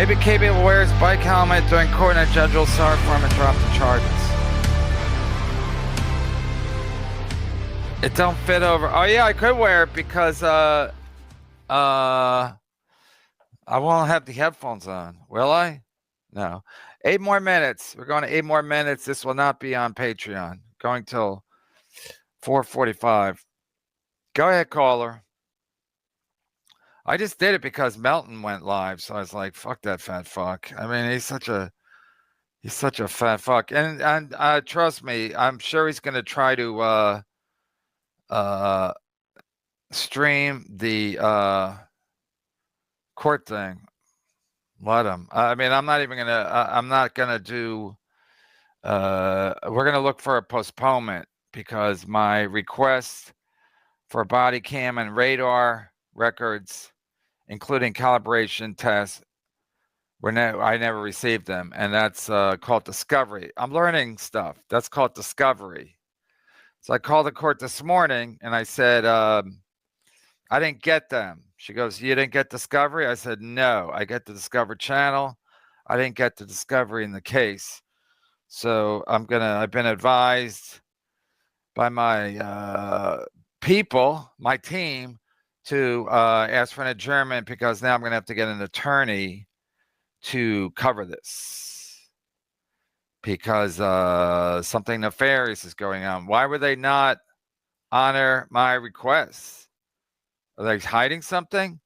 Maybe KB will wear his bike helmet during court and a judge will start for him and drop the charges. It don't fit over. Oh yeah, I could wear it because I won't have the headphones on. Will I? No. 8 more minutes. We're going to 8 more minutes. This will not be on Patreon. Going till 4:45. Go ahead, caller. I just did it because Melton went live, so I was like, "Fuck that fat fuck." I mean, he's such a fat fuck, and trust me, I'm sure he's gonna try to stream the court thing. Let him. I mean, I'm not even gonna. I'm not gonna do. We're gonna look for a postponement because my request for body cam and radar records, including calibration tests, I never received them, and that's called discovery. I'm learning stuff. That's called discovery. So I called the court this morning and I said, I didn't get them. She goes, "You didn't get discovery?" I said, "No, I get the Discover channel. I didn't get the discovery in the case." So I've been advised by my people, my team, to ask for an adjournment because now I'm going to have to get an attorney to cover this because something nefarious is going on. Why would they not honor my requests? Are they hiding something?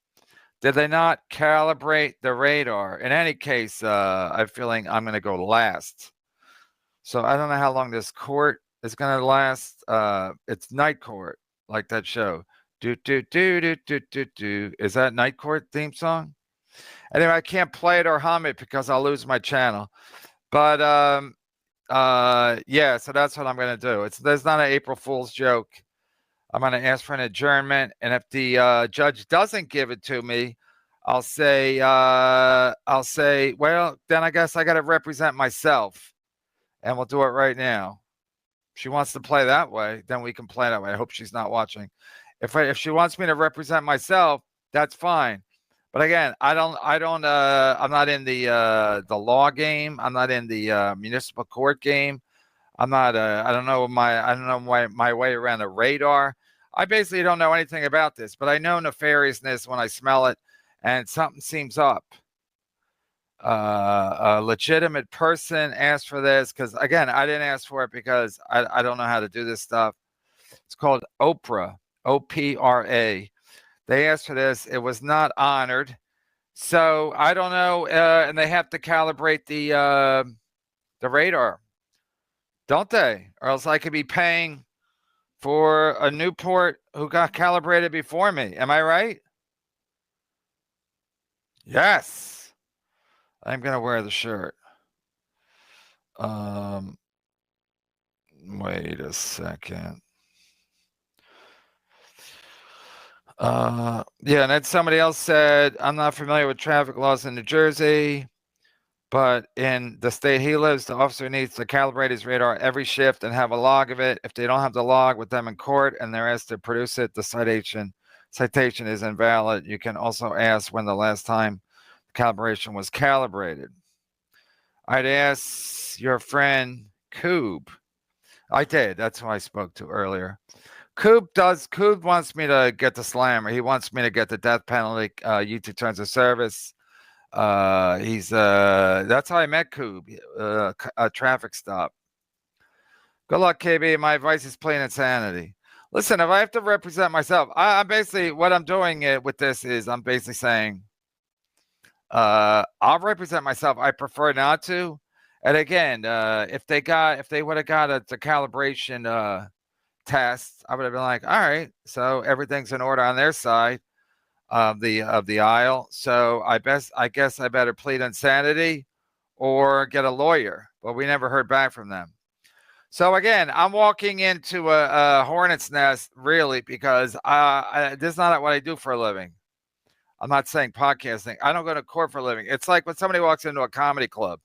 Did they not calibrate the radar? In any case, I'm feeling I'm going to go last. So I don't know how long this court is going to last. It's night court, like that show. Do, do, do, do, do, do, do. Is that night court theme song? Anyway, I can't play it or hum it because I'll lose my channel. But yeah, so that's what I'm going to do. There's not an April Fool's joke. I'm going to ask for an adjournment, and if the judge doesn't give it to me, I'll say, well, then I guess I got to represent myself, and we'll do it right now. If she wants to play that way, then we can play that way. I hope she's not watching. If she wants me to represent myself, that's fine. But again, I'm not in the law game. I'm not in the municipal court game. I don't know my way around the radar. I basically don't know anything about this, but I know nefariousness when I smell it, and something seems up. A legitimate person asked for this because, again, I didn't ask for it because I don't know how to do this stuff. It's called OPRA, OPRA. They asked for this. It was not honored. So I don't know, and they have to calibrate the radar, don't they? Or else I could be paying for a Newport who got calibrated before me. Am I right? Yes. I'm going to wear the shirt. Wait a second. Yeah, and then somebody else said, "I'm not familiar with traffic laws in New Jersey, but in the state he lives, the officer needs to calibrate his radar every shift and have a log of it. If they don't have the log with them in court and they're asked to produce it, the citation is invalid. You can also ask when the last time the calibration was calibrated." I'd ask your friend Coob. I did. That's who I spoke to earlier. Coob wants me to get the slammer. He wants me to get the death penalty, YouTube terms of service. That's how I met Coob, a traffic stop. Good luck, KB. My advice is plain insanity. Listen, if I have to represent myself, I'm basically, what I'm doing with this is I'm basically saying, I'll represent myself. I prefer not to. And again, if they would have got the calibration test, I would have been like, all right, so everything's in order on their side of the aisle. So I guess I better plead insanity or get a lawyer. But we never heard back from them. So again, I'm walking into a hornet's nest, really, because this is not what I do for a living. I'm not saying podcasting. I don't go to court for a living. It's like when somebody walks into a comedy club.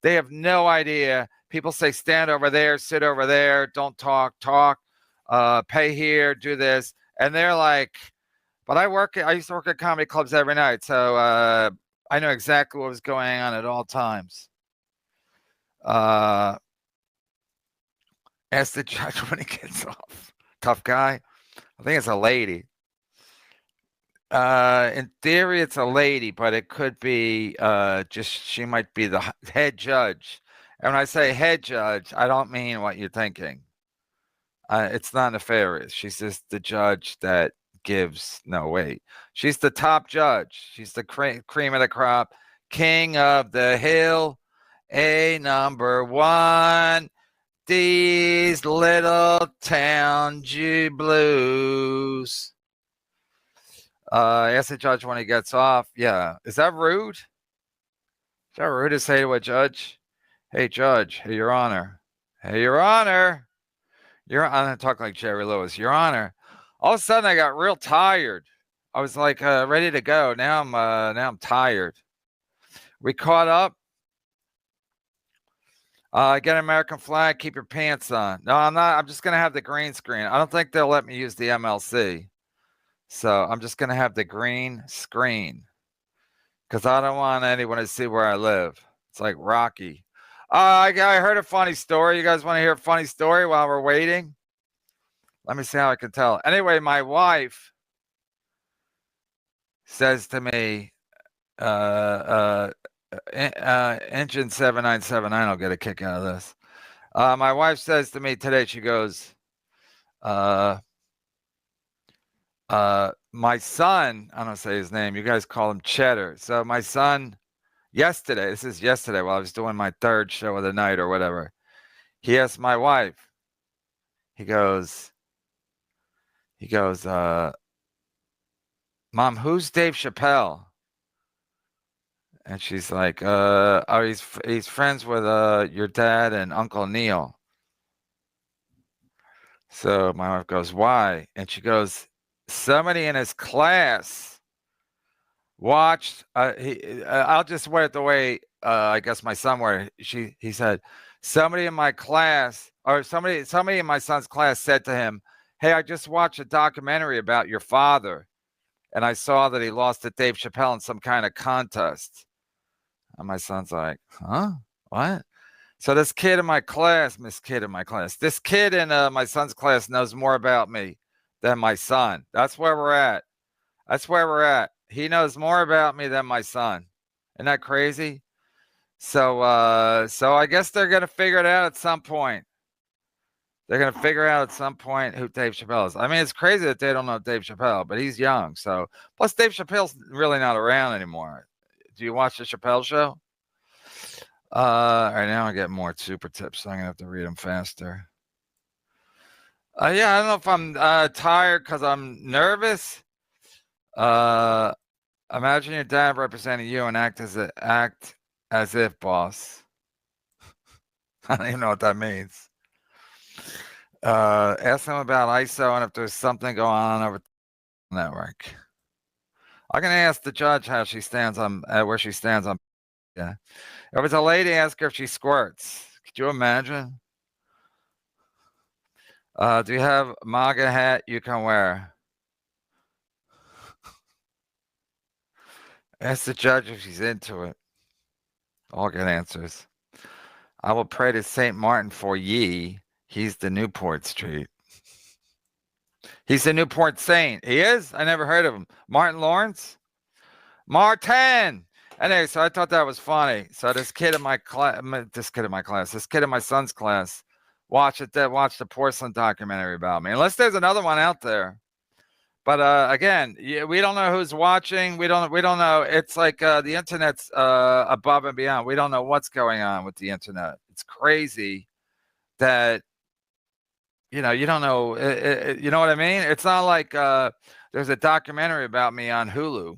They have no idea. People say, stand over there, sit over there, don't talk, pay here, do this. And they're like, but I used to work at comedy clubs every night. So I know exactly what was going on at all times. Uh, ask the judge when he gets off. Tough guy. I think it's a lady. In theory, it's a lady, but it could be just she might be the head judge. And when I say head judge, I don't mean what you're thinking. It's not nefarious. She's just the judge that gives. No, wait. She's the top judge. She's the cream of the crop, king of the hill, a number one. These little town G blues. Ask the judge when he gets off. Yeah. Is that rude? Is that rude to say to a judge? Hey, judge. Hey, your honor. Hey, your honor. I'm gonna talk like Jerry Lewis. Your honor. All of a sudden, I got real tired. I was like ready to go. Now I'm tired. We caught up. Get an American flag. Keep your pants on. No, I'm not. I'm just gonna have the green screen. I don't think they'll let me use the MLC. So I'm just gonna have the green screen because I don't want anyone to see where I live. It's like Rocky. I heard a funny story. You guys want to hear a funny story while we're waiting? Let me see how I can tell. Anyway, my wife says to me, engine 7979 will get a kick out of this. My wife says to me today, she goes, my son, I don't say his name, you guys call him Cheddar. So my son, this is yesterday while I was doing my third show of the night or whatever, he asked my wife, he goes, Mom, who's Dave Chappelle? And she's like, oh, he's friends with your dad and Uncle Neil. So my wife goes, why? And she goes, somebody in his class watched. I'll just wear it the way I guess my son wore it. He said, somebody in my class, or somebody in my son's class said to him, hey, I just watched a documentary about your father, and I saw that he lost to Dave Chappelle in some kind of contest. And my son's like, huh? What? So this kid in my class, this kid in my son's class knows more about me than my son. That's where we're at. He knows more about me than my son. Isn't that crazy? So I guess they're gonna figure it out at some point. They're gonna figure out at some point who Dave Chappelle is. I mean, it's crazy that they don't know Dave Chappelle, but he's young. So plus Dave Chappelle's really not around anymore. Do you watch the Chappelle show? All right, now I get more super tips, so I'm gonna have to read them faster. Yeah, I don't know if I'm tired because I'm nervous. Imagine your dad representing you and act as if, boss. I don't even know what that means. Ask them about ISO and if there's something going on over the network. I'm gonna ask the judge how she stands on where she stands on. Yeah, if it's a lady, ask her if she squirts. Could you imagine? Do you have MAGA hat you can wear? Ask the judge if she's into it. All good answers. I will pray to St. Martin for ye. He's the Newport Street. He's the Newport Saint. He is? I never heard of him. Martin Lawrence? Martin! Anyway, so I thought that was funny. So this kid in my son's class, watched the porcelain documentary about me. Unless there's another one out there. But again, we don't know who's watching. We don't know. It's like the internet's above and beyond. We don't know what's going on with the internet. It's crazy that you don't know. You know what I mean? It's not like there's a documentary about me on Hulu,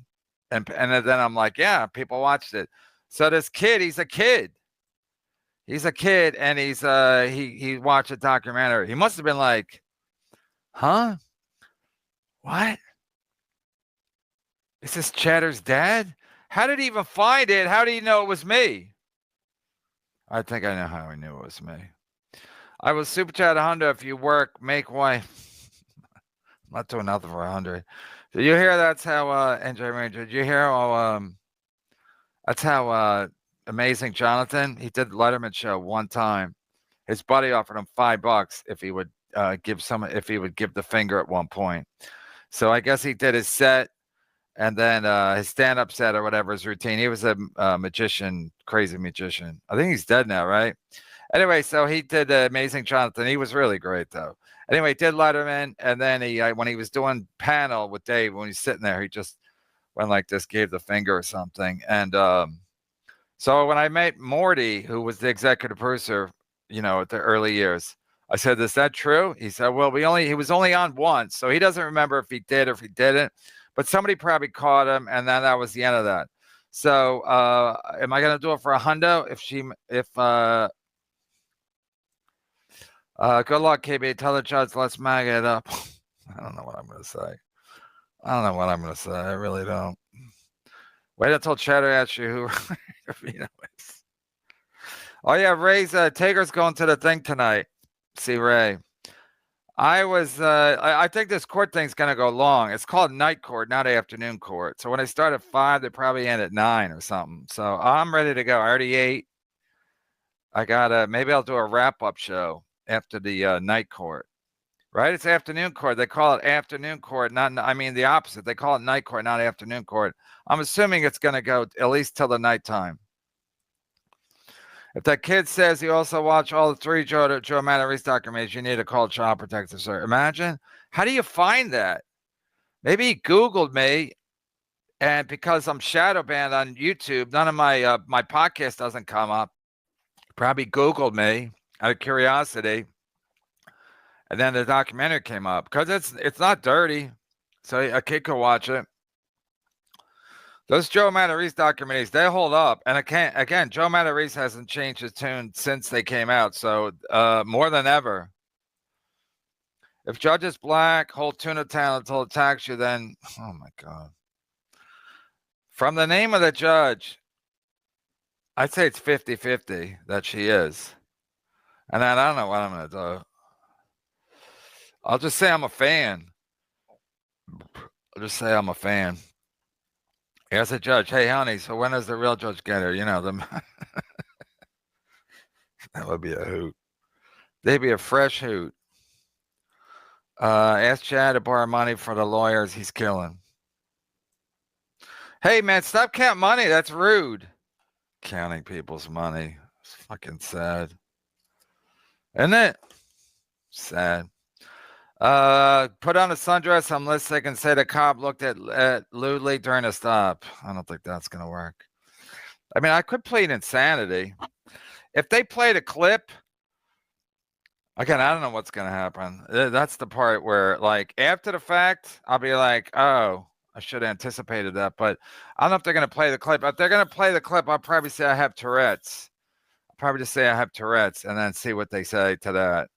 and then I'm like, yeah, people watched it. So this kid, he's a kid, and he watched a documentary. He must have been like, huh? What? Is this Cheddar's dad? How did he even find it? How did he know it was me? I think I know how he knew it was me. I will super chat 100 if you work, make wife. I'm not doing nothing for 100. Did you hear that's how NJ Ranger? Did you hear how That's how Amazing Jonathan, he did the Letterman show one time. His buddy offered him $5 if he would if he would give the finger at one point. So I guess he did his set and then his stand-up set or whatever, his routine. He was a magician, crazy magician. I think he's dead now, right? Anyway, so he did Amazing Jonathan. He was really great, though. Anyway, he did Letterman, and then when he was doing panel with Dave, when he's sitting there, he just went like this, gave the finger or something. And so when I met Morty, who was the executive producer, at the early years, I said, "Is that true?" He said, "Well, he was only on once, so he doesn't remember if he did or if he didn't. But somebody probably caught him, and then that was the end of that." So, am I gonna do it for a hundo? Good luck, KB. Tell the judge, let's mag it up. I don't know what I'm gonna say. I really don't. Wait until Cheddar asks you who Reno is. Oh yeah, Ray's Taker's going to the thing tonight. See Ray. I think this court thing's gonna go long. It's called night court, not afternoon court. So when I start at 5, they probably end at 9 or something. So I'm ready to go. I already ate. I gotta maybe I'll do a wrap-up show after the night court. Right? It's afternoon court. They call it afternoon court, the opposite. They call it night court, not afternoon court. I'm assuming it's gonna go at least till the nighttime. If that kid says he also watched all the 3 Joe Matarese documentaries, you need to call Child Protective Service. Imagine. How do you find that? Maybe he Googled me, and because I'm shadow banned on YouTube, none of my my podcast doesn't come up. He probably Googled me out of curiosity, and then the documentary came up because it's not dirty, so a kid could watch it. Those Joe Matarese documentaries, they hold up. And again, Joe Matarese hasn't changed his tune since they came out. So more than ever. If judge is black, hold tuna town until it attacks you, then, oh my God. From the name of the judge, I'd say it's 50-50 that she is. And then I don't know what I'm going to do. I'll just say I'm a fan. Ask the judge, hey, honey, so when does the real judge get her? That would be a hoot. They'd be a fresh hoot. Ask Chad to borrow money for the lawyers he's killing. Hey, man, stop counting money. That's rude. Counting people's money. It's fucking sad. Isn't it? Sad. Put on a sundress. I'm listening and say the cop looked at lewdly during a stop. I don't think that's going to work. I mean, I could plead insanity. If they played a clip, again, I don't know what's going to happen. That's the part where, like, after the fact, I'll be like, oh, I should have anticipated that. But I don't know if they're going to play the clip. If they're going to play the clip, I'll probably say I have Tourette's. I'll probably just say I have Tourette's and then see what they say to that.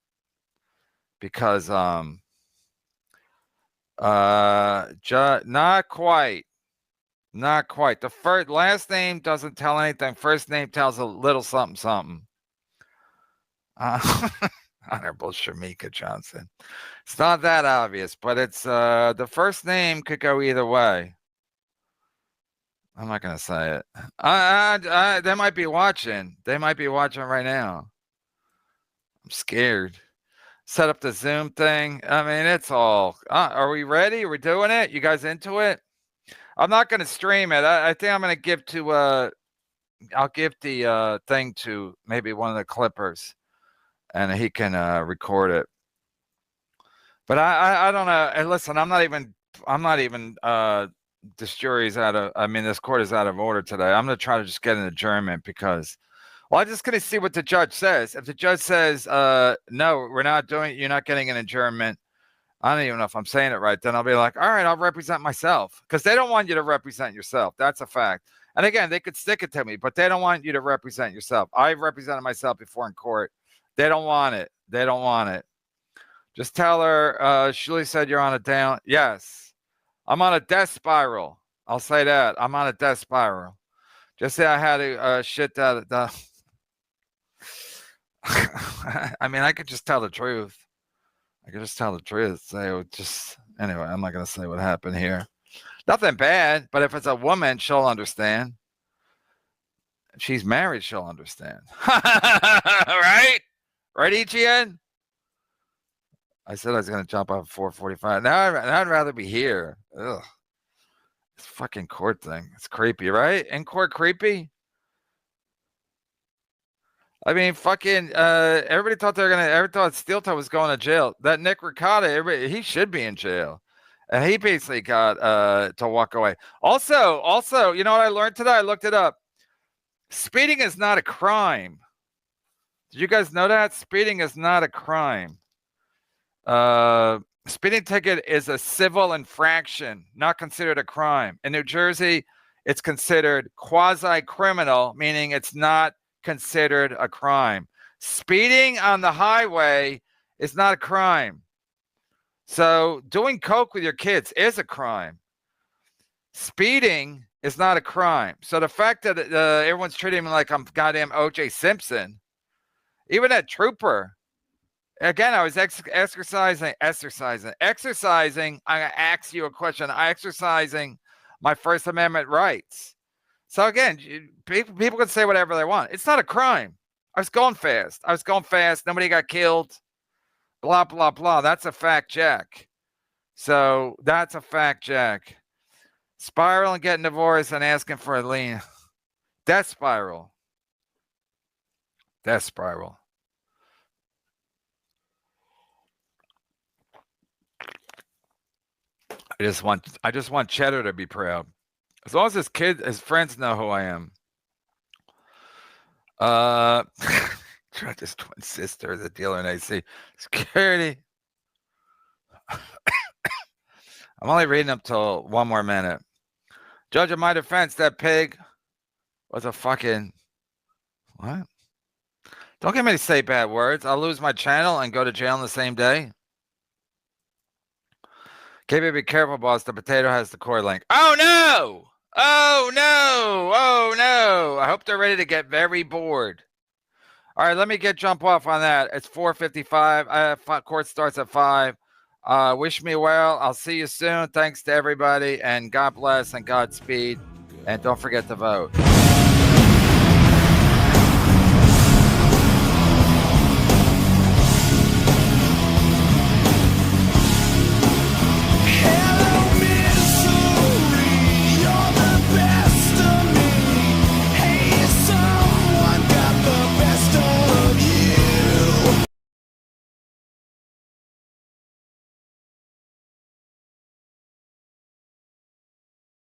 Because not quite. The last name doesn't tell anything. First name tells a little something. Honorable Shamika Johnson. It's not that obvious, but it's the first name could go either way. I'm not gonna say it. They might be watching. They might be watching right now. I'm scared. Set up the Zoom thing. I mean, it's all. Are we ready? Are we doing it? You guys into it? I'm not going to stream it. I think I'm going to give to. I'll give the thing to maybe one of the clippers, and he can record it. But I don't know. And listen, I'm not even. This jury's out of. I mean, this court is out of order today. I'm going to try to just get an adjournment because. Well, I'm just going to see what the judge says. If the judge says, no, we're not doing it, you're not getting an adjournment. I don't even know if I'm saying it right. Then I'll be like, all right, I'll represent myself. Because they don't want you to represent yourself. That's a fact. And again, they could stick it to me, but they don't want you to represent yourself. I've represented myself before in court. They don't want it. Just tell her, Shuli said you're on a down. Yes. I'm on a death spiral. I'll say that. I'm on a death spiral. Just say I had to shit that. I mean, I could just tell the truth. Say anyway, I'm not going to say what happened here. Nothing bad, but if it's a woman, she'll understand. If she's married, she'll understand. Right? Right, EGN? I said I was going to jump off 4:45. Now I'd rather be here. Ugh. This fucking court thing. It's creepy, right? In court creepy? I mean, fucking, everybody thought everybody thought Steel Toe was going to jail. That Nick Ricotta, he should be in jail. And he basically got to walk away. Also, you know what I learned today? I looked it up. Speeding is not a crime. Did you guys know that? Speeding is not a crime. Speeding ticket is a civil infraction, not considered a crime. In New Jersey, it's considered quasi-criminal, meaning it's not considered a crime. Speeding on the highway is not a crime. So doing coke with your kids is a crime. Speeding is not a crime. So the fact that everyone's treating me like I'm goddamn O.J. Simpson, even that trooper, again, I was exercising. I ask you a question. Exercising my First Amendment rights. So again, people can say whatever they want. It's not a crime. I was going fast. Nobody got killed. Blah, blah, blah. That's a fact, Jack. So that's a fact, Jack. Spiral and getting divorced and asking for a lien. Death spiral. Death spiral. I just want Cheddar to be proud. As long as his friends know who I am. His twin sister, the dealer in AC. Security. I'm only reading up till one more minute. Judge, in my defense, that pig was a fucking... What? Don't get me to say bad words. I'll lose my channel and go to jail on the same day. KB, be careful, boss. The potato has the cord link. Oh, no! Oh, no! Oh, no! I hope they're ready to get very bored. All right, let me jump off on that. It's 4:55. Court starts at 5. Wish me well. I'll see you soon. Thanks to everybody, and God bless and Godspeed. And don't forget to vote.